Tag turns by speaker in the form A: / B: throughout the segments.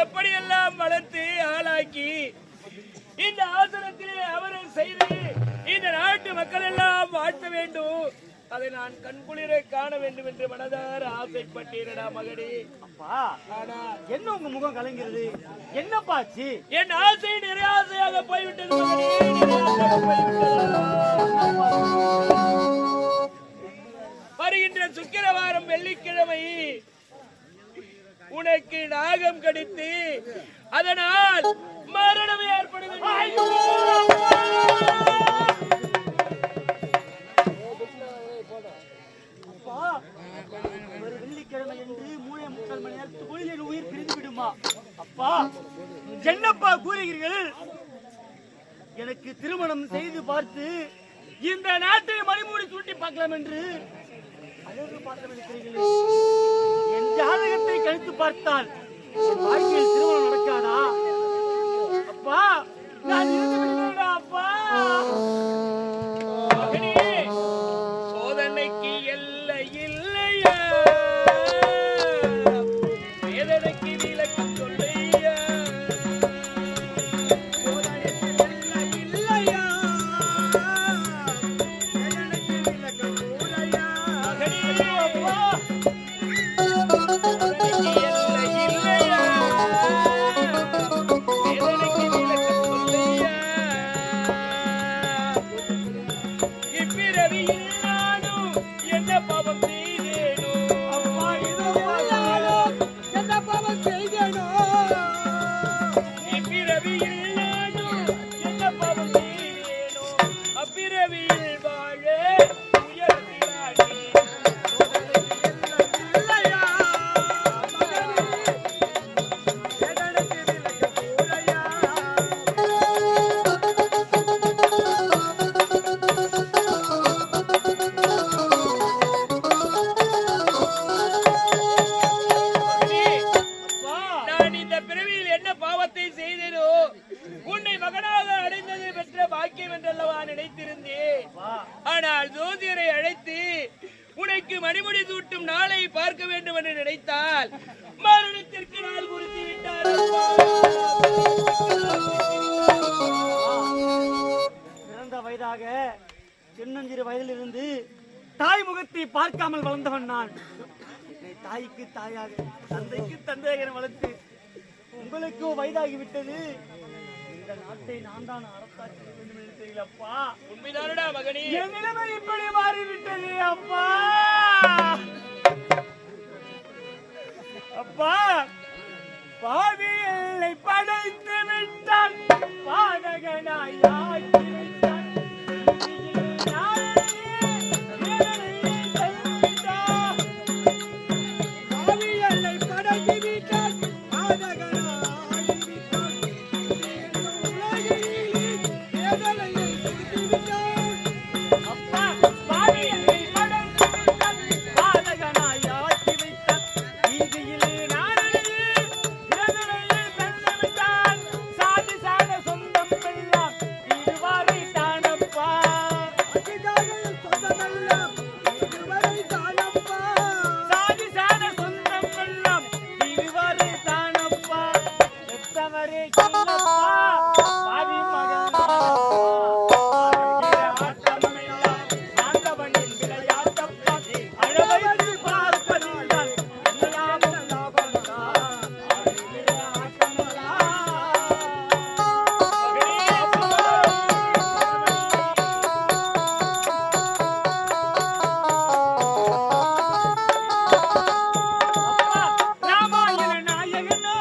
A: எப்படியெல்லாம் வளர்த்து ஆளாக்கி இந்த ஆசனத்திலே அவரை செய்து இந்த நாட்டு மக்கள் எல்லாம் வாழ்த்த வேண்டும். அதை நான் கண்குளிர காண வேண்டும் என்று மனதார ஆசைப்பட்டீரடா மகனே.
B: அப்பா, ஆனா என்ன உங்க முகம் கலங்கிறது? என்னப்பாச்சு?
A: என் ஆசை நிறையாசையாக போய்விட்டது மகனே. வருகின்ற சுக்கிரவாரம் வெள்ளிக்கிழமை உனக்கு நாகம் கடித்து அதனால் மரணம் ஏற்படுகிறது.
B: வெள்ளிக்கிழமை என்று 3:30 மணி நேரத்துக்குள் என் உயிர் பிரிந்து விடுமா? அப்பா, என்னப்பா கூறுகிறீர்கள்? எனக்கு திருமணம் செய்து பார்த்து இந்த நாட்டை மணிமூடி சூட்டி பார்க்கலாம் என்று அழகு பார்க்க நினைக்கிறீர்களே. என் ஜாதகத்தை கழித்து பார்த்தால் என் வாழ்க்கையில் திருமணம் நடக்காதா? அப்பா, நான் அப்பா,
A: சோதனைக்கு எல்லை இல்லையா? வேதனைக்கு விலக்கு சொல்லையா? சோதனைக்கு எல்லை இல்லையா? வேதனைக்கு விலக்கு சொல்லையா? அப்பா, சோதனைக்கு எல்லை இல்லையா? வேதனைக்கு விலக்கு சொல்லையா? இப்பிறவியில் நானும் என்ன பாவம் செய்தேனோ? அப்பா, என்ன பாவம் செய்தேனோ? இப்பிறவியில் நானும் என்ன பாவம் செய்தேனோ? அப்பிறவியில் வாழ உயர்த்தினானே. இல்லையா? வேதனைக்கு விலக்கு போலையா? நான் இந்த பிறவியில் என்ன பாவத்தை செய்தேனோ உன்னை மகனாக அடைந்தது பெற்ற பாக்கியம் என்றல்லவா நினைத்திருந்தேன். ஆனால் ஜோதியரை அழைத்து உனக்கு மணிமுடி சூட்டும் நாளை பார்க்க வேண்டும் என்று நினைத்தால் மரணத்திற்கு நாள் குறித்து விட்டார்.
B: பிறந்த வயதாக சின்னஞ்சிறு வயதிலிருந்து தாய் முகத்தை பார்க்காமல் வளர்ந்தவன் நான். என்னை தாய்க்கு தாயாக, தந்தைக்கு தந்தையாக வளர்த்து உங்களுக்கு வயதாகிவிட்டது. இந்த நாட்டை நான் தான் அரசாட்சி வேண்டும் என்று தெரியலப்பா.
A: உண்மைதானடா மகனே?
B: என் நிலைமை இப்படி மாறிவிட்டது அப்பா. அப்பா, பாவியலை படைத்து விட்டான், பாதகனாய் ஆக்கி விட்டான். பாவியலை படைத்து விட்டான், பாதகனாய் விட்டான். வேதனையை கொடுத்து விட்டான். அப்பா, பாவியலை படைத்து விட்டான், பாதகனாய் ஆக்கி விட்டான். வீதியிலே நாடனையில் வேதனையை தந்து விட்டான். சாதி சாத சொந்தம் எல்லாம் இதுவரை தானப்பா. சொந்தமெல்லாம் இதுவரை தானப்பா. சாதி சாத சொந்தம் எல்லாம் இதுவரை தானப்பா. பெற்றவரே சொல்லப்பா, பாவி மகன் ஆட்டமெல்லாம் ஆண்டவனின் விளையாட்டப்பா. அழவைத்து பார்ப்பதில்தான் எல்லாமும் லாபம்தான். ராமாயண நாயகனோ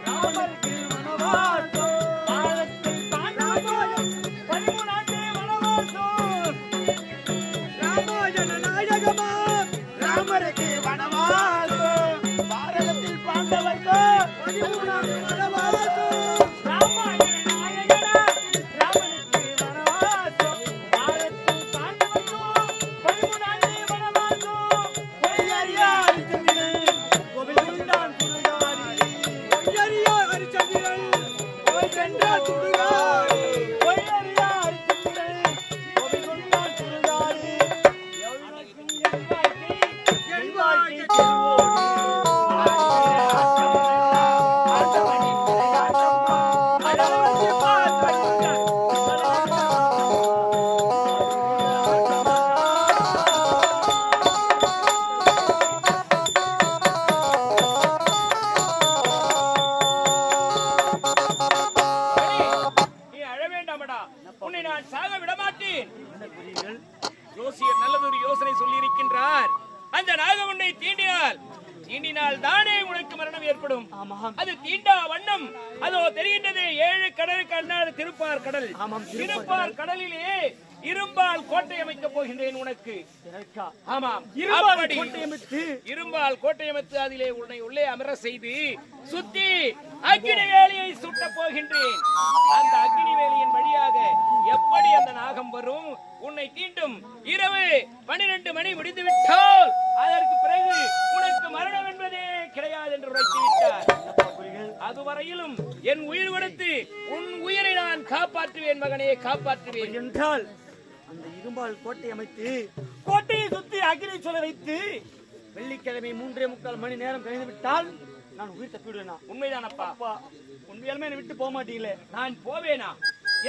B: ராமருக்கு வனவாசோ, பாரதத்தில் பாண்டவர்கள் 13 வனவாசோ. ராமாயண நாயகமா ராமருக்கு வனவாசோ, பாரதத்தில் பாண்டவர்கள் 13 வனவாசோ. ராமாயண நாயகனா ராமருக்கு வனவாசோ, பாரதத்தில் பாண்டவர்கள் 13 வனவாசோ. பொய்யறியா ஹரிச்சந்திரன் கோவில் கொண்டான் சுடுகாடு. பொய்யறியா ஹரிச்சந்திரன் கோவில் சென்றான் சுடுகாடு. பொய்யறியா ஹரிச்சந்திரன் கோவில் கொண்டான் சுடுகாடு. எவனுக்கும் என் வாழ்க்கை திருவோடு. ஆடுகிற ஆட்டமெல்லாம்
A: அது தீண்டா வண்ணம் அதோ தெரிகின்றது 7 கடலுக்கு அண்ணாடு திருப்பார் கடல். திருப்பார் கடலிலே இரும்பால் கோட்டை அமைக்கப் போகின்றேன் உனக்கு. ஆமாம், இரும்பால் கோட்டை அமைத்து அதிலே உன்னை உள்ளே அமர செய்து சுத்தி அக்கினி வேலியை சுட்ட போகின்றேன். அந்த அக்கினி வேலியின் வழியாக எப்படி அந்த நாகம் வரும், உன்னை தீண்டும். இரவு 12 மணி முடிந்து விட்டால் அதற்கு பிறகு உனக்கு மரணம் என்பதே கிடையாது என்று உரைத்து விட்டார். அதுவரையிலும் என் உயிர் கொடுத்து உன் உயிரை நான் காப்பாற்றுவேன் மகனே, காப்பாற்றுவேன்
B: என்றால் அந்த இரும்பால் கோட்டை அமைத்து கோட்டையை சுத்தி அக்கினி சொல்ல வைத்து வெள்ளிக்கிழமை 3:45 மணி நேரம் கழிந்து விட்டால் நான் உயிர் தப்பிவிடுவேனா?
A: உண்மைதான் அப்பா.
B: அப்பா, உண்மையாலுமே என்னை விட்டு போக மாட்டீங்களே?
A: நான் போவேனா?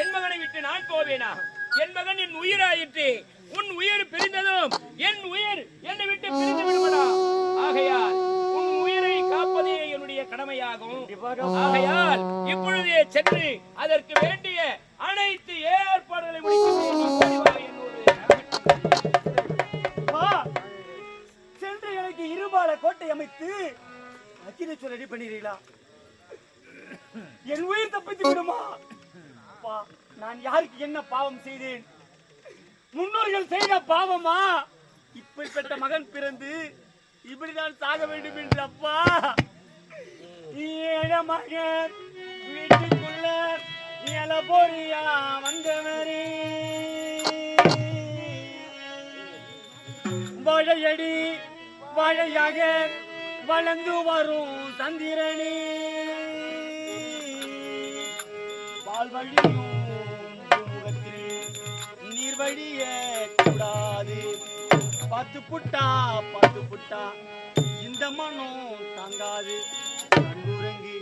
A: என் மகனை விட்டு நான் போவேனா? என் மகன் என் உயிராயிற்று. உன் உயிர் பிரிந்ததும் என் உயிர் என்னை விட்டு பிரிந்து விடுவதா? ஆகையால் உன் உயிரை காப்பதே என்னுடைய கடமையாகும். ஆகையால் இப்பொழுதே சென்று அதற்கு வேண்டிய அனைத்து ஏற்பாடுகளை முடிக்கிறேன்.
B: சென்று எனக்கு இருபால கோட்டை அமைத்து அக்கினி சொல்ல ரெடி பண்ணிடுறீங்களா? என் உயிர் தப்பித்து விடுமா? அப்பா, நான் யாருக்கு என்ன பாவம் செய்தேன்? முன்னோர்கள் செய்த பாவமா இப்படிப்பட்ட மகன் பிறந்து இப்படிதான் சாக வேண்டும் என்று? அப்பா, மகன் வீட்டுக்குள்ள போறியா வந்தவரே, வாழையடி வாழையாக வளர்ந்து வரும் சந்திரனே, வாழ்வழியும் முகத்தில் நீர் வழிய கூடாது. பார்த்து புட்டா இந்த மனம் தாங்காது. கண்ணுறங்கி